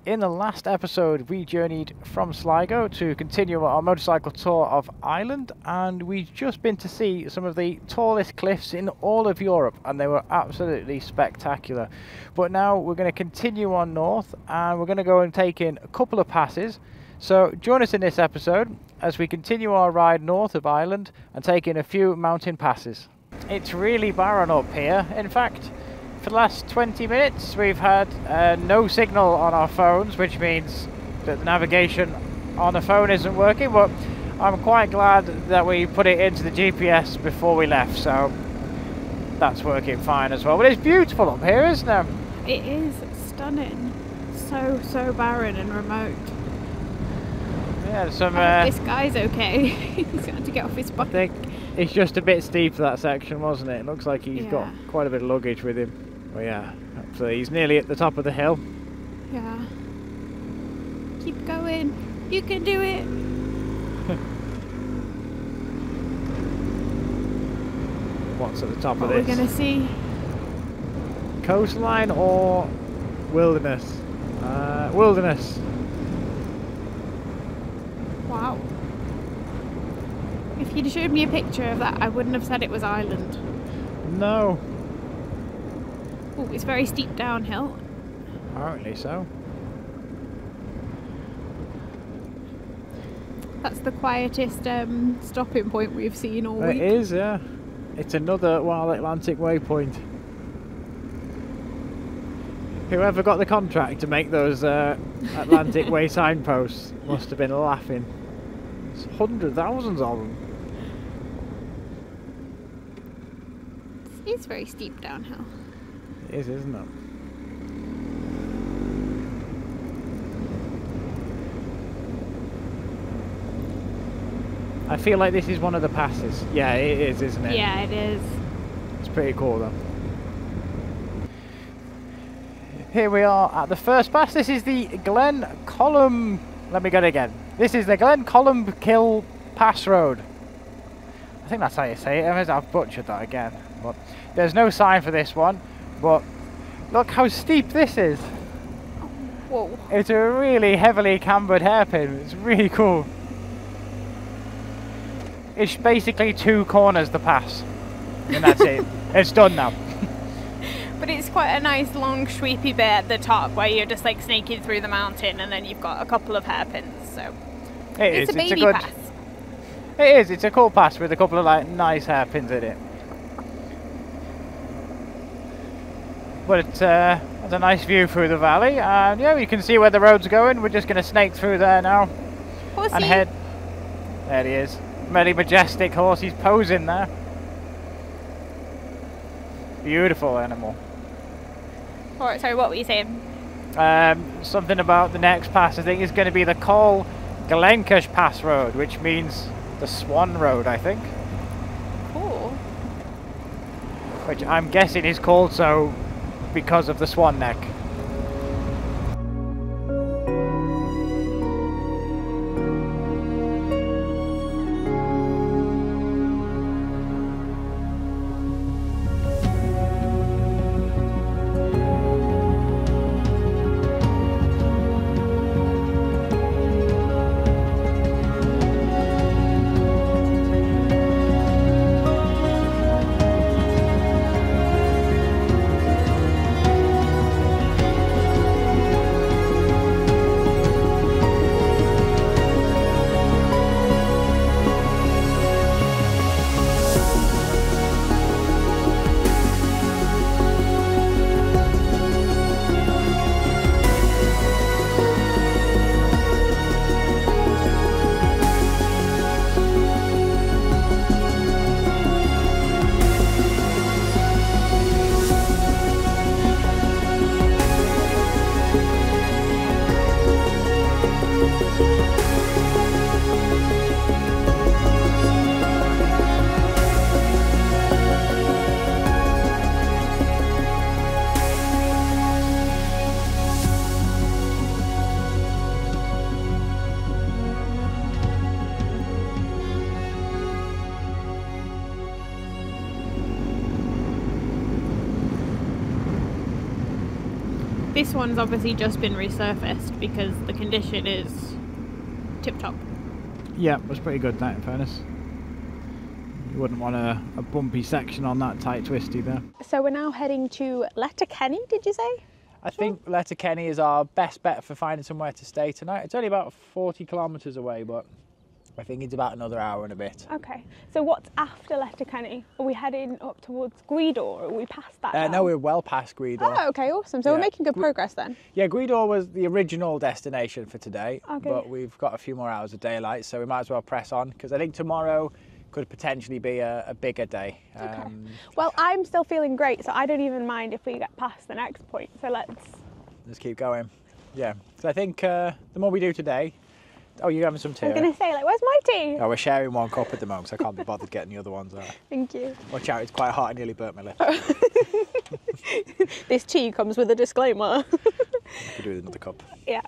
In the last episode, we journeyed from Sligo to continue our motorcycle tour of Ireland, and we've just been to see some of the tallest cliffs in all of Europe, and they were absolutely spectacular. But now we're going to continue on north, and we're going to go and take in a couple of passes. So join us in this episode as we continue our ride north of Ireland and take in a few mountain passes. It's really barren up here. In fact, for the last 20 minutes we've had no signal on our phones, which means that the navigation on the phone isn't working, but I'm quite glad that we put it into the GPS before we left, so that's working fine as well. But it's beautiful up here, isn't it? It is stunning. So barren and remote. Yeah, this guy's okay. He's got to get off his bike. I think it's just a bit steep for that section, wasn't it? It looks like he's got quite a bit of luggage with him. Well, yeah, so he's nearly at the top of the hill. Yeah. Keep going. You can do it. What's at the top of this? What we're going to see? Coastline or wilderness? Wilderness. Wow. If you'd showed me a picture of that, I wouldn't have said it was Ireland. No. Oh, it's very steep downhill. Apparently so. That's the quietest stopping point we've seen all week. It is, yeah. It's another Wild Atlantic waypoint. Whoever got the contract to make those Atlantic Way signposts must have been laughing. There's hundreds, thousands of them. It's very steep downhill. It is, isn't it? I feel like this is one of the passes. Yeah, it is, isn't it? Yeah, it is. It's pretty cool though. Here we are at the first pass. This is the Glen Column. Let me get it again. This is the Glen Column Kill Pass Road. I think that's how you say it. I've butchered that again. But there's no sign for this one. But look how steep this is. Whoa. It's a really heavily cambered hairpin. It's really cool. It's basically 2 corners to pass. And that's it. It's done now. But it's quite a nice long sweepy bit at the top where you're just like snaking through the mountain, and then you've got a couple of hairpins, so it's a baby pass. It is, it's a cool pass with a couple of like nice hairpins in it. But it's a nice view through the valley, and yeah, you can see where the road's going. We're just going to snake through there now. Horsey. And head. There he is. Very majestic horse, he's posing there. Beautiful animal. Alright, sorry, what were you saying? Something about the next pass, I think, is going to be the Glengesh Pass Road, which means the Swan Road, I think. Cool. Which I'm guessing is called so because of the swan neck. This one's obviously just been resurfaced because the condition is tip-top. Yeah, it was pretty good, that, in fairness. You wouldn't want a bumpy section on that tight twisty there. So we're now heading to Letterkenny, did you say? I think Letterkenny is our best bet for finding somewhere to stay tonight. It's only about 40 kilometres away, but I think it's about another hour and a bit. Okay, so what's after Letterkenny? Are we heading up towards Gweedore, or are we past that now? No, we're well past Gweedore. Oh, okay, awesome. So we're making good progress then? Yeah, Gweedore was the original destination for today, okay. But we've got a few more hours of daylight, so we might as well press on, because I think tomorrow could potentially be a bigger day. Okay. Well, I'm still feeling great, so I don't even mind if we get past the next point, so let's keep going. Yeah, so I think the more we do today... Oh, you're having some tea? I was going to say, like, where's my tea? Oh, we're sharing one cup at the moment, so I can't be bothered getting the other ones out. Thank you. Watch out, it's quite hot, I nearly burnt my lips. This tea comes with a disclaimer. Could do with another cup. Yeah.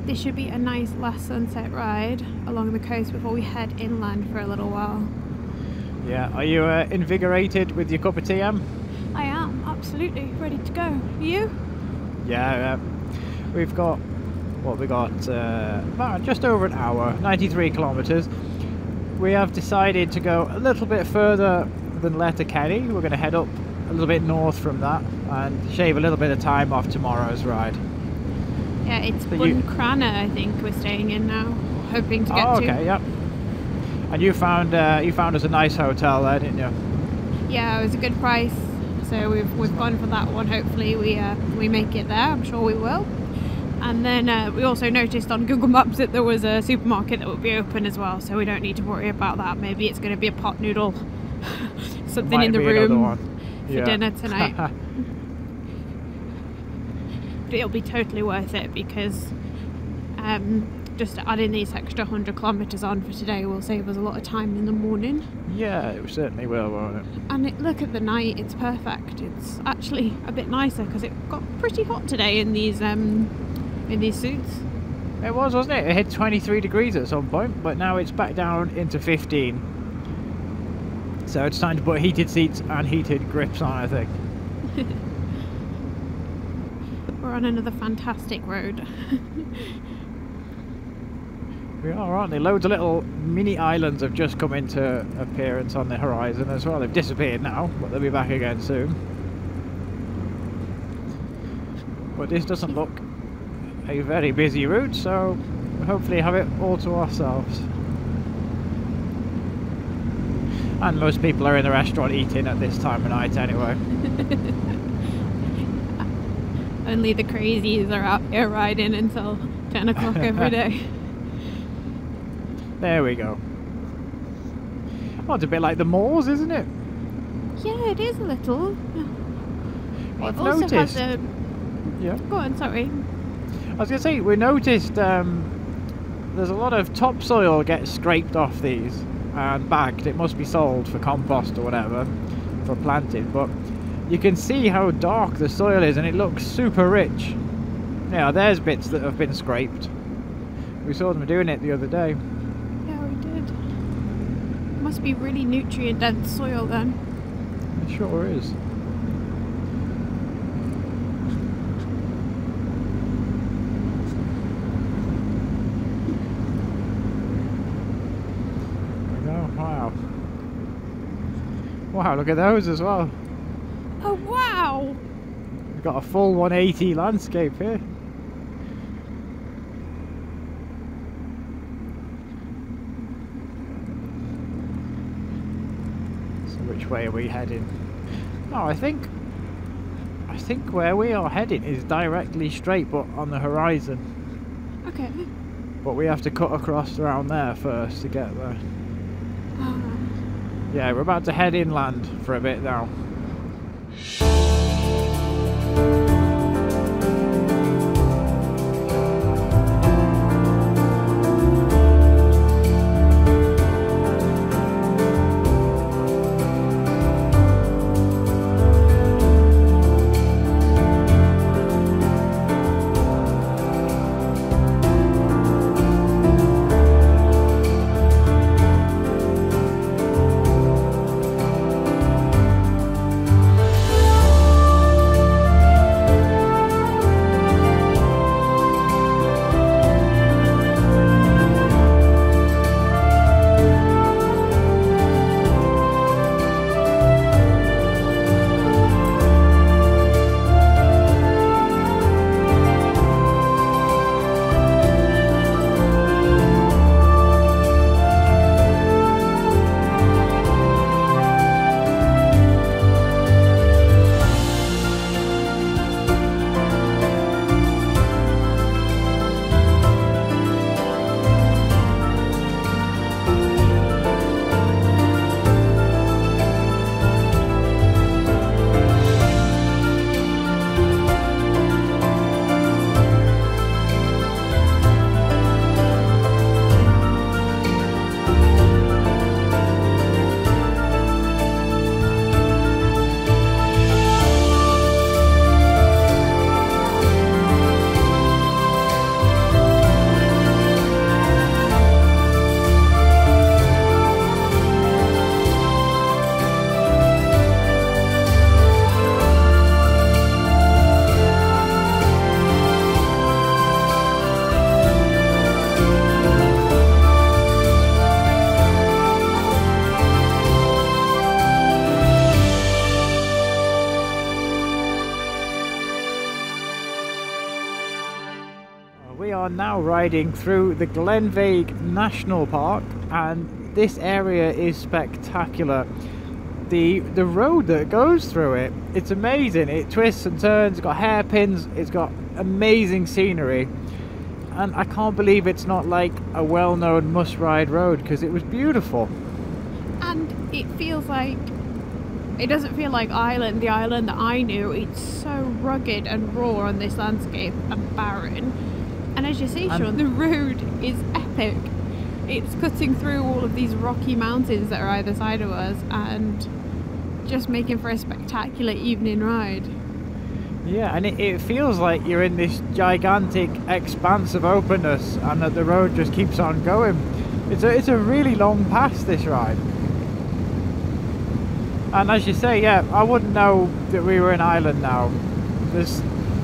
This should be a nice last sunset ride along the coast before we head inland for a little while. Yeah, are you invigorated with your cup of tea, Em? I am, absolutely, ready to go. Are you? Yeah, we've got, what we got, about just over an hour, 93 kilometres. We have decided to go a little bit further than Letterkenny. We're going to head up a little bit north from that and shave a little bit of time off tomorrow's ride. Yeah, it's Buncrana, I think we're staying in now, hoping to get to. Okay, yep. And you found us a nice hotel there, didn't you? Yeah, it was a good price, so we've gone for that one. Hopefully we make it there. I'm sure we will. And then we also noticed on Google Maps that there was a supermarket that would be open as well, so we don't need to worry about that. Maybe it's going to be a pot noodle, something in the room for dinner tonight. But it'll be totally worth it because just adding these extra 100 kilometres on for today will save us a lot of time in the morning. Yeah, it certainly will, won't it? And look at the night, it's perfect. It's actually a bit nicer because it got pretty hot today in these suits. It was, wasn't it? It hit 23 degrees at some point, but now it's back down into 15. So it's time to put heated seats and heated grips on, I think. We're on another fantastic road. We are, aren't they? Loads of little mini islands have just come into appearance on the horizon as well. They've disappeared now, but they'll be back again soon. But this doesn't look a very busy route, so we'll hopefully have it all to ourselves. And most people are in the restaurant eating at this time of night anyway. Only the crazies are out here riding until 10 o'clock every day. There we go. Oh, it's a bit like the moors, isn't it? Yeah, it is a little. I've noticed. Yeah. Go on, sorry. I was going to say, we noticed there's a lot of topsoil gets scraped off these and bagged. It must be sold for compost or whatever, for planting. But you can see how dark the soil is and it looks super rich. Yeah, there's bits that have been scraped. We saw them doing it the other day. Yeah, we did. Must be really nutrient dense soil then. It sure is. Wow. Wow, look at those as well. Oh wow! We've got a full 180 landscape here. So which way are we heading? Oh, I think where we are heading is directly straight but on the horizon. Okay. But we have to cut across around there first to get there. Yeah, we're about to head inland for a bit now. We are now riding through the Glenveagh National Park, and this area is spectacular. The road that goes through it, it's amazing. It twists and turns, it's got hairpins, it's got amazing scenery, and I can't believe it's not like a well-known must-ride road, because it was beautiful. And it feels like, it doesn't feel like Ireland, the Ireland that I knew. It's so rugged and raw on this landscape and barren. And as you say, Sean, the road is epic. It's cutting through all of these rocky mountains that are either side of us and just making for a spectacular evening ride. Yeah, and it feels like you're in this gigantic expanse of openness, and that the road just keeps on going. It's a really long pass, this ride. And as you say, yeah, I wouldn't know that we were in Ireland now. There's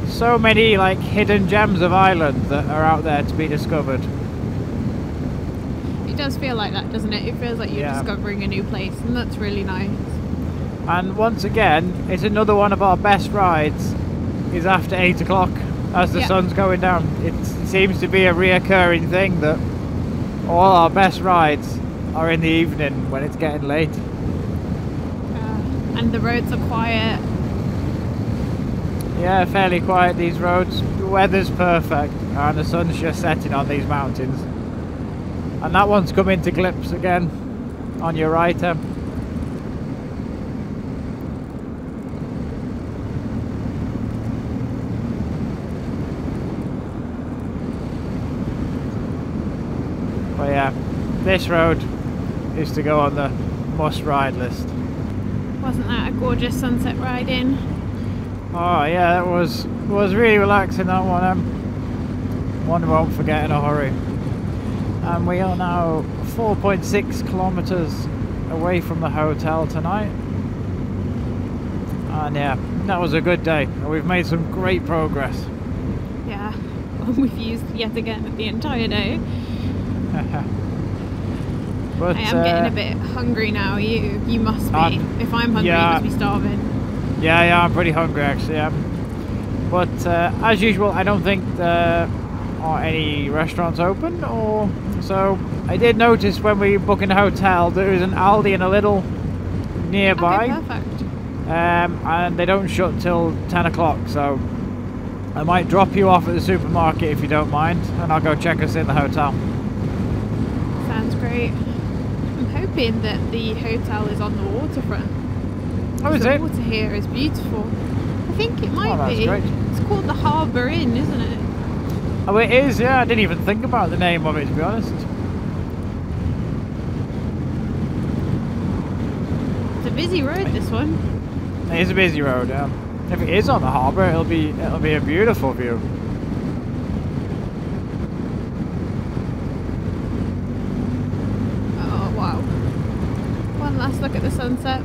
so many like hidden gems of Ireland that are out there to be discovered. It does feel like that, doesn't it? It feels like you're discovering a new place, and that's really nice. And once again, it's another one of our best rides is after 8 o'clock as the sun's going down. It seems to be a reoccurring thing that all our best rides are in the evening when it's getting late. And the roads are quiet. Yeah, fairly quiet, these roads. The weather's perfect and the sun's just setting on these mountains. And that one's come into glimpse again on your right, But yeah, this road is to go on the must-ride list. Wasn't that a gorgeous sunset ride in? Oh yeah, that was really relaxing, that one. One I won't forget in a hurry. And we are now 4.6 kilometers away from the hotel tonight. And yeah, that was a good day. We've made some great progress. Yeah, we've used yet again the entire day. But, I am getting a bit hungry now. You must be. If I'm hungry, you must be starving. Yeah, I'm pretty hungry actually. But as usual, I don't think there are any restaurants open. So I did notice when we were booking a hotel there is an Aldi and a Lidl nearby. Okay, perfect. And they don't shut till 10 o'clock. So I might drop you off at the supermarket if you don't mind, and I'll go check us in the hotel. Sounds great. I'm hoping that the hotel is on the waterfront. Oh, is it? The water here is beautiful. I think it might be. Great. It's called the Harbour Inn, isn't it? Oh, it is, yeah. I didn't even think about the name of it, to be honest. It's a busy road, this one. It is a busy road, yeah. If it is on the harbour, it'll be a beautiful view. Oh, wow. One last look at the sunset.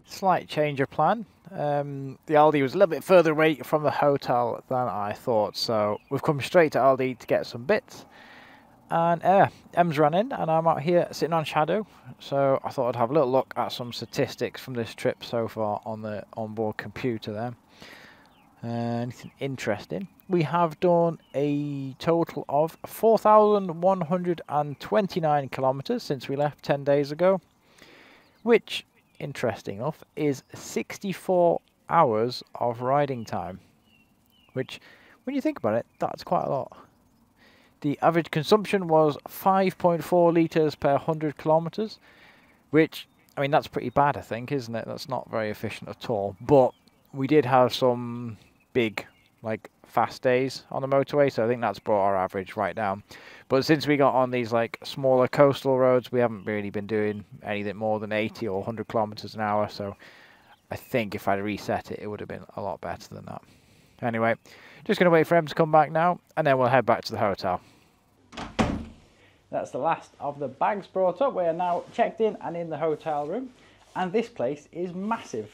Slight change of plan. The Aldi was a little bit further away from the hotel than I thought, so we've come straight to Aldi to get some bits. And Em's run in, and I'm out here sitting on Shadow, so I thought I'd have a little look at some statistics from this trip so far on the onboard computer there. Anything interesting? We have done a total of 4,129 kilometers since we left 10 days ago, which, interesting enough, is 64 hours of riding time, which, when you think about it, that's quite a lot. The average consumption was 5.4 litres per 100 kilometres, which, I mean, that's pretty bad, I think, isn't it? That's not very efficient at all. But we did have some big, like, fast days on the motorway, so I think that's brought our average right down. But since we got on these, like, smaller coastal roads, we haven't really been doing anything more than 80 or 100 kilometres an hour, so I think if I'd reset it, it would have been a lot better than that. Anyway, just going to wait for Em to come back now, and then we'll head back to the hotel. That's the last of the bags brought up. We are now checked in and in the hotel room, and this place is massive.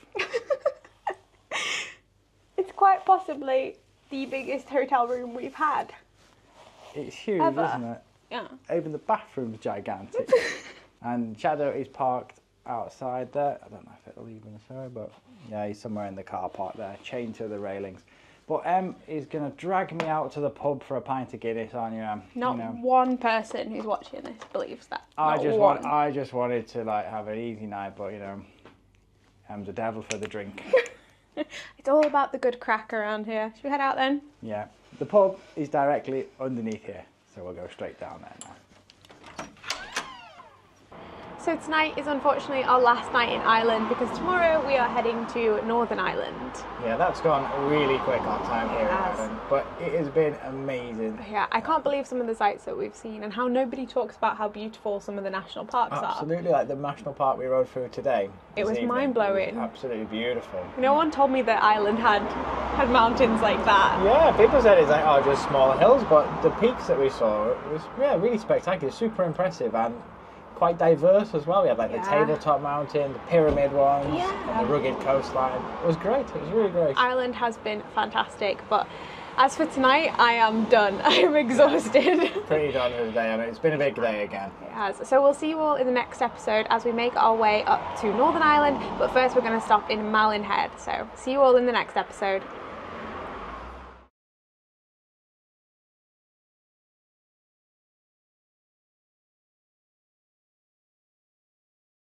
It's quite possibly the biggest hotel room we've had. It's huge, Ever. isn't it? Yeah. Even the bathroom's gigantic. And Shadow is parked outside there. I don't know if it'll even show, but yeah, he's somewhere in the car park there, chained to the railings. But Em is going to drag me out to the pub for a pint of Guinness, aren't you, Em? Not one person who's watching this believes that. I just wanted to like have an easy night, but you know, Em's a devil for the drink. It's all about the good crack around here. Should we head out then? Yeah. The pub is directly underneath here, so we'll go straight down there now. So tonight is unfortunately our last night in Ireland because tomorrow we are heading to Northern Ireland. Yeah, that's gone really quick on time here in Ireland, but it has been amazing. Yeah, I can't believe some of the sights that we've seen and how nobody talks about how beautiful some of the national parks are. Absolutely, like the national park we rode through today. It was mind-blowing. Absolutely beautiful. No one told me that Ireland had mountains like that. Yeah, people said it's like, oh, just smaller hills, but the peaks that we saw was really spectacular, super impressive, and quite diverse as well. We had like the tabletop mountain, the pyramid ones, and the rugged coastline. It was great. It was really great. Ireland has been fantastic, but as for tonight, I am done. I am exhausted. Pretty done for the day, and it's been a big day again. It has. So we'll see you all in the next episode as we make our way up to Northern Ireland. But first, we're going to stop in Malin Head. So see you all in the next episode.